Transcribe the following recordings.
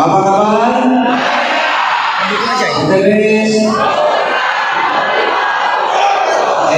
Apa kabar? Beres.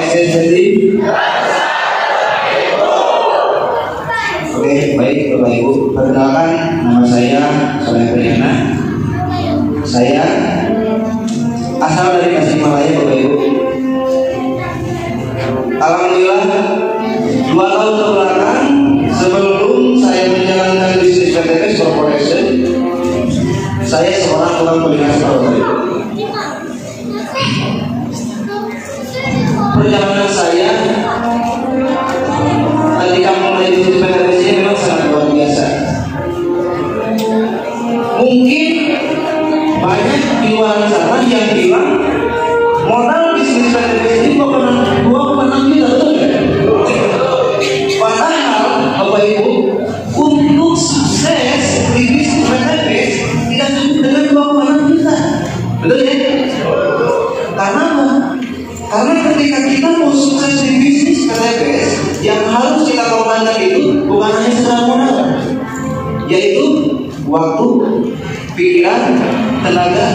Jadi. Oke, baik Bapak Ibu. Perkenalkan, nama saya Soleh Priana. Saya asal dari Tasikmalaya, Bapak Ibu. Alhamdulillah 2 tahun kebelakang sebelum saya menjalankan bisnis PTPS Corporation, saya seorang tukang koordinasi, Bapak Ibu. Perjalanan saya ketika mulai bisnis PTPS ini memang sangat luar biasa. Mungkin banyak di luar sana yang bilang modal bisnis PTPS ini 2,6 juta, betul nggak? Padahal Bapak Ibu, untuk sukses di bisnis PTPS tidak cukup dengan 2,6 juta, betul ya? Karena apa? Karena ketika kita mau sukses di bisnis PTPS, yang harus kita korbankan itu bukan hanya secara modal, yaitu waktu, pikiran, tenaga,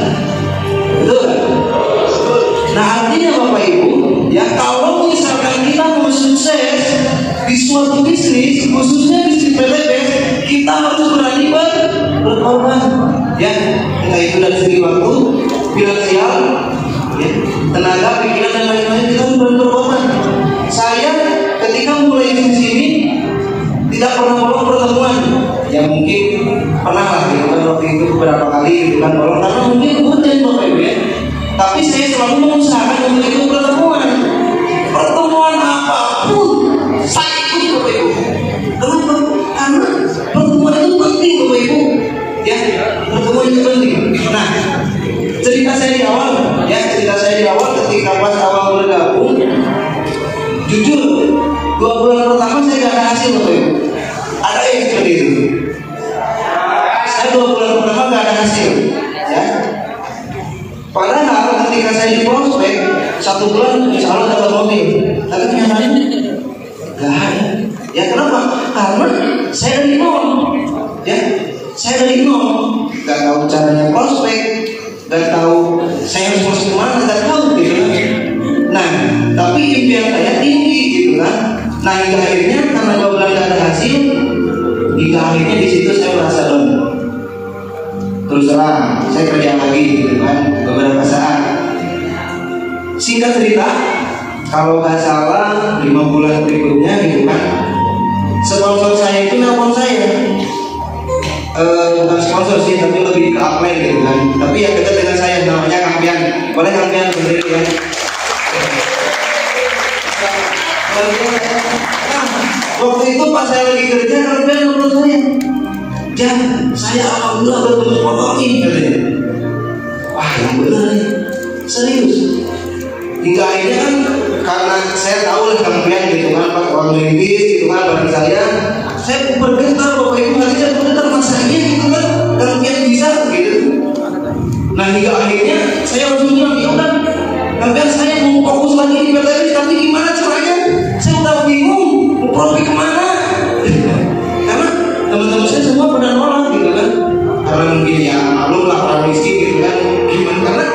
betul kan? Nah artinya Bapak Ibu, ya kalau misalkan kita mau sukses di suatu bisnis, khususnya bisnis PTPS, kita harus berani berkorban, ya, entah itu dari segi waktu, finansial, ya, tenaga, pikiran dan lain-lain, kita harus berani berkorban. Saya ketika mulai bisnis ini tidak pernah bolong pertemuan, ya mungkin pernah lah, ya, waktu itu beberapa kali gitu kan bolong, karena mungkin kemudian Bapak Ibu ya. Tapi saya selalu mengusahakan untuk ikut pertemuan apapun saya ikut, Bapak Ibu. Kenapa? Karena pertemuan itu penting, Bapak Ibu. Ya, pertemuan itu penting. Nah, cerita saya di awal ketika pas awal bergabung, jujur 2 bulan pertama saya gak ada hasil, Bapak Ibu. Ada yang seperti itu. Saya 2 bulan pertama gak ada hasil, ya. Padahal ketika saya di prospek 1 bulan insya Allah dapat mobil, tapi kenyataannya gak ada. Ya kenapa? Karena saya dari nol, ya. Saya dari nol, gak tahu caranya prospek, gak tahu saya harus masuk kemana, gak tahu gitu kan. Nah, tapi impian saya tinggi gitu kan. Nah hingga akhirnya karena 2 bulan gak ada hasil, hingga akhirnya di situ saya merasa down. Terus terang, saya kerja lagi gitu kan, beberapa saat. Singkat cerita, kalau nggak salah 5 bulan berikutnya gitu kan, sponsor saya itu nelfon saya, bukan sponsor sih, tapi lebih ke upline gitu kan. Tapi yang dekat dengan saya namanya Kang Pian. Boleh Kang Pian berdiri ya. Nah, waktu itu pas saya lagi kerja, Kang Pian nelfon saya. Jangan, saya alhamdulillah bertemu sponsor ini katanya. Wah yang benar nih, serius. Hingga akhirnya kan, karena saya tahu lah Kang gitu kan, pas orang lindis gitu kan, bagi saya bergetar, Bapak Ibu, hati saya bergetar, masa iya gitu kan, Kang bisa gitu. Nah hingga akhirnya saya langsung bilang, ya udah Kang saya mau fokus lagi di PTPS, tapi gimana caranya? Saya udah bingung, mau profit kemana? Karena teman-teman saya semua pada nolak gitu kan, karena mungkin ya maklum lah orang miskin gitu kan. Gimana? Karena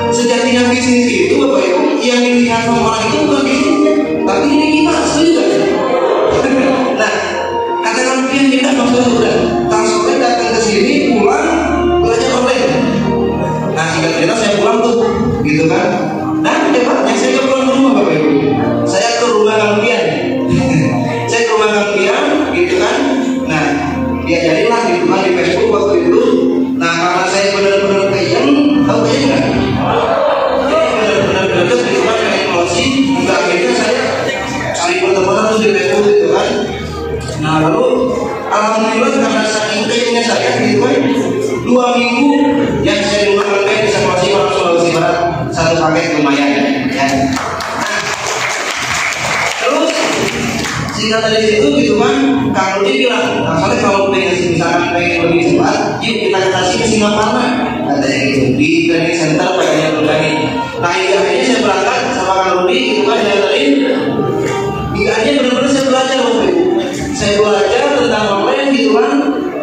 sejatinya bisnis itu Bapak Ibu, yang dilihat sama orang itu bukan bisnisnya, tapi ini kita setuju kan? Nah, katakan mungkin kita maksudnya udah transportnya datang ke sini, pulang belajar online. Nah, singkat cerita saya pulang tuh, gitu kan? Dan debatnya saya ke pulang ke rumah Bapak Ibu, saya ke rumah Kang Pian. Saya ke rumah Kang Pian, gitu kan? Nah, dia jadilah gitu kan di Facebook waktu itu. Nah, karena saya benar-benar kayang, tahu kayang nggak? Jadi benar-benar dekat gitu kan dengan emosi. Hingga akhirnya saya cari pertemuan terus di Facebook gitu kan. Nah, lalu alhamdulillah karena saking kayaknya saya gitu kan, 2 minggu yang saya di rumah Kang bisa masih orang Sulawesi Barat 1 paket lumayan ya. Sehingga dari situ gitu kan, Kang Rudi bilang, Kang Soleh kalau misalkan pengen lebih cepat, yuk kita kasih ke Singaparna, katanya gitu, di training center pengennya berani. Nah akhirnya saya berangkat sama Kang Rudi gitu kan, diantarin. Hingga akhirnya benar-benar saya belajar waktu itu. Saya belajar tentang online gitu kan.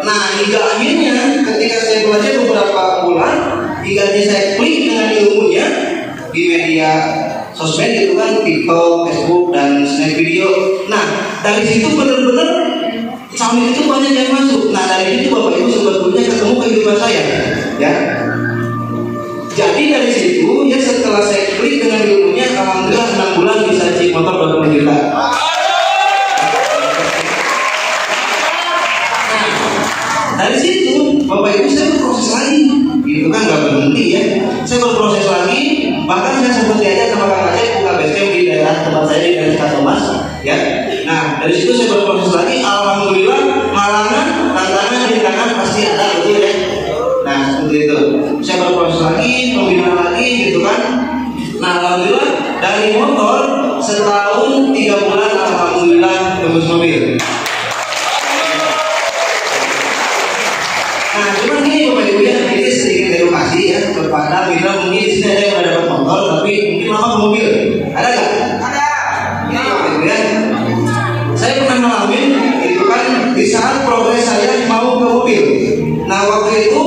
Nah hingga akhirnya ketika saya itu aja beberapa bulan, hingga saya klik dengan ilmunya di media sosmed itu kan, TikTok, Facebook, dan Snap video. Nah, dari situ benar-benar Sambil itu banyak yang masuk. Nah, dari itu Bapak Ibu sebetulnya ketemu kehidupan saya, ya. Jadi dari situ ya, setelah saya klik dengan ilmunya, alhamdulillah 6 bulan bisa cek motor 20 juta. Dari situ Bapak Ibu saya berproses lagi, gitu kan, nggak berhenti ya. Saya berproses lagi, bahkan saya sempat diajak sama Kang Aceh buka basecamp di daerah tempat saya di daerah Thomas, ya. Nah, dari situ saya berproses lagi, alhamdulillah halangan, tantangan, rintangan pasti ada, betul ya. Nah, seperti itu. Saya berproses lagi, pembinaan lagi, gitu kan. Nah, alhamdulillah dari motor setahun 3 bulan alhamdulillah tembus mobil. Nah, cuma gini Bapak Ibu ya, ini sedikit edukasi ya kepada bila mungkin di sini ada yang dapat motor tapi mungkin lama ke mobil. Ada nggak? Ada. Ini Bapak Ibu ya. Saya pernah ngalamin itu kan di saat progres saya mau ke mobil. Nah, waktu itu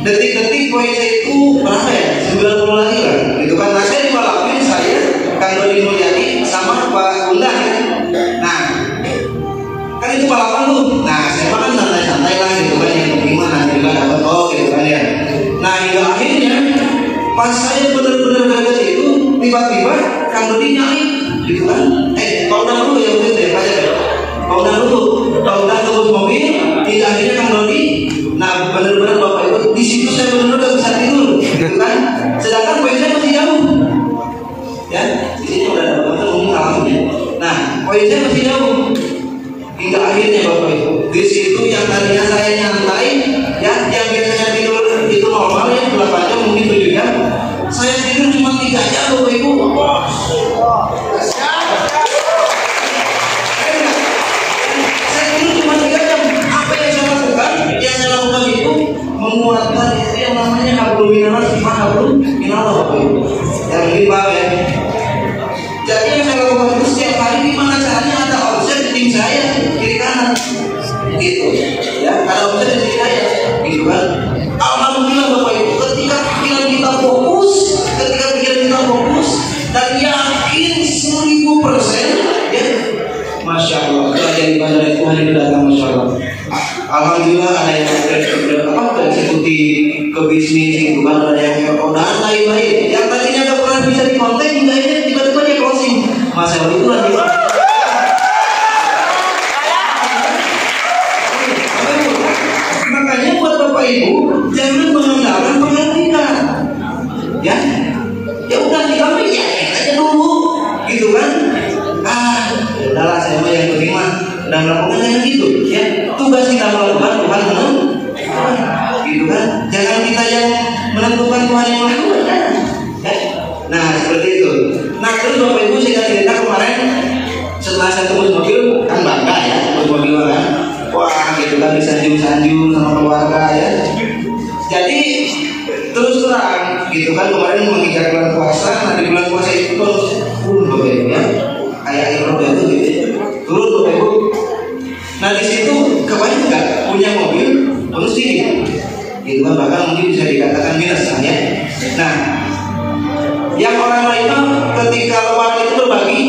detik-detik poin saya itu berapa ya? 90 lagi lah. Gitu kan. Nah, saya dibalapin saya Kang Dodi Mulyadi sama Pak Undang ya. Nah, kan itu balapan tuh. Nah, saya makan santai-santai lah gitu kan, yang penting mah nanti juga dapat gitu kan ya. Nah, hingga akhirnya pas saya benar-benar gagal itu, tiba-tiba Kang Dodi nyari gitu kan. Pak Undang dulu ya, udah ya, aja ya. Pak Undang dulu, Pak Undang tembus mobil, hingga akhirnya Kang Dodi. Nah, benar-benar Bapak Ibu, di situ saya benar-benar gak bisa tidur gitu kan. Sedangkan poin saya masih jauh. Ya, di sini udah ada teman-teman mungkin ngalamin ya. Nah, poin saya masih jauh. Hingga akhirnya Bapak Ibu, di situ yang tadinya saya nyantai, ya, yang biasanya tidur itu normal ya 8 jam mungkin 7 jam, saya tidur cuma 3 jam Bapak Ibu. Saya tidur cuma 3 jam. Apa yang saya lakukan? Yang saya lakukan itu menguatkan itu yang namanya hablum minallah, hablum minallah Bapak Ibu. Yang mungkin paham ya. Jadi yang saya lakukan itu setiap hari gimana caranya ada omset di tim saya kiri kanan, gitu ya, ada omset di tim saya, gitu kan. Alhamdulillah Bapak Ibu, ketika pikiran kita fokus dan yakin 1000% ya, Masya Allah, kerajaan ibadah Tuhan itu datang, Masya Allah. Alhamdulillah ada yang ikuti ke bisnis gitu kan, ada yang dan lain-lain. Yang tadinya gak pernah bisa di konten hingga ini tiba-tiba dia closing. Masya Allah, itu lagi. Makanya buat Bapak Ibu jangan mengandalkan pengertian. Ya udah diambil ya aja dulu, gitu kan. Udahlah saya mah yang terima dan melakukan yang gitu ya. Tugas kita melakukan Tuhan gitu kan. Jangan kita yang menentukan Tuhan yang melakukan ya. Nah, seperti itu. Nah, terus Bapak Ibu saya cerita kemarin setelah saya tembus mobil kan bangga ya, tembus mobil kan. Wah, gitu kan, disanjung-sanjung sama keluarga ya. Jadi terus terang gitu kan, kemarin menginjak bulan puasa. Nah, di bulan puasa itu terus turun Bapak Ibu ya, kayak roda itu gitu ya, turun Bapak Ibu. Nah, di situ kebanyakan nggak punya mobil terus tinggi gitu kan, bahkan mungkin bisa dikatakan minus ya. Nah, yang orang lain ketika lebaran itu berbagi,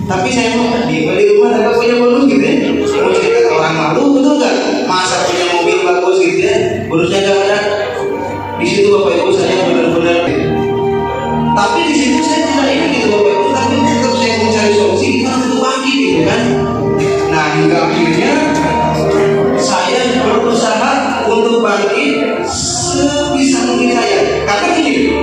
tapi saya mau beli rumah dan punya bonus gitu ya. Terus kita orang malu, betul nggak? Masa punya mobil bagus gitu ya, bonusnya nggak ada. Di situ Bapak Ibu saya benar-benar gitu. Tapi di situ saya tidak ini gitu Bapak Ibu, tapi tetap saya mencari solusi kita untuk bagi gitu kan. Nah, hingga akhirnya saya berusaha untuk bangkit sebisa mungkin saya. Karena gini,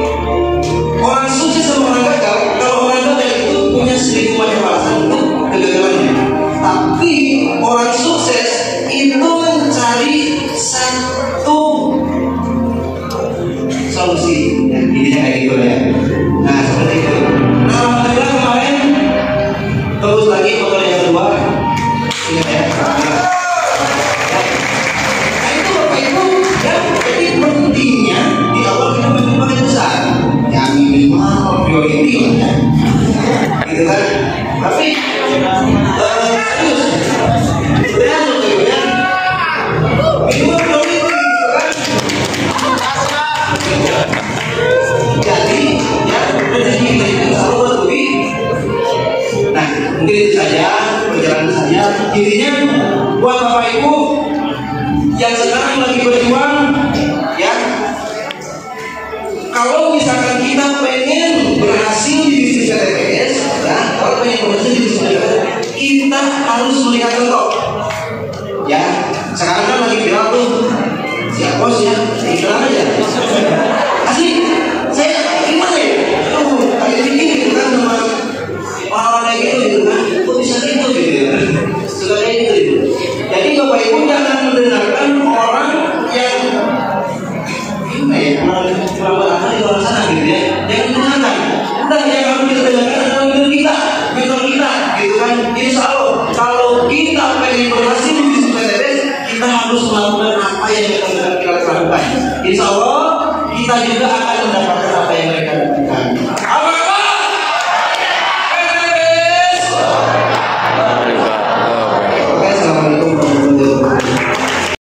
orang sukses sama orang gagal, kalau orang gagal itu punya 1000 macam alasan untuk kegagalannya. Tapi orang sukses itu mencari satu solusi. Ya, intinya kayak gitu ya. Nah, seperti itu. Nah, alhamdulillah kemarin terus lagi motor yang kedua. Iya ya. Nah, itu Bapak Ibu ya, jadi pentingnya di awal kita berpikir besar. Ya minimal priority lah ya. Gitu kan. Tapi serius. Sebenarnya minimal priority gitu kan. sekarang lagi berjuang, ya. Kalau misalkan kita pengen berhasil di bisnis PTPS, ya, kalau pengen berhasil di bisnis PTPS, kita harus melihat contoh. Ya, sekarang kan lagi viral tuh, siap bos ya, iklan aja. Asli, saya gimana ya? Kayak gini gitu kan sama orang-orang kayak gitu kan, kok bisa gitu gitu? Suka kayak gitu. Jadi Bapak Ibu jangan mendengarkan orang yang gimana ya, orang di luar sana gitu ya. Jangan mendengarkan. Udah yang harus kita dengarkan adalah mentor kita, gitu kan. Insya Allah kalau kita pengen berhasil di bisnis PTPS, kita harus melakukan apa yang kita lakukan. Insya Allah kita juga akan mendapatkan apa yang mereka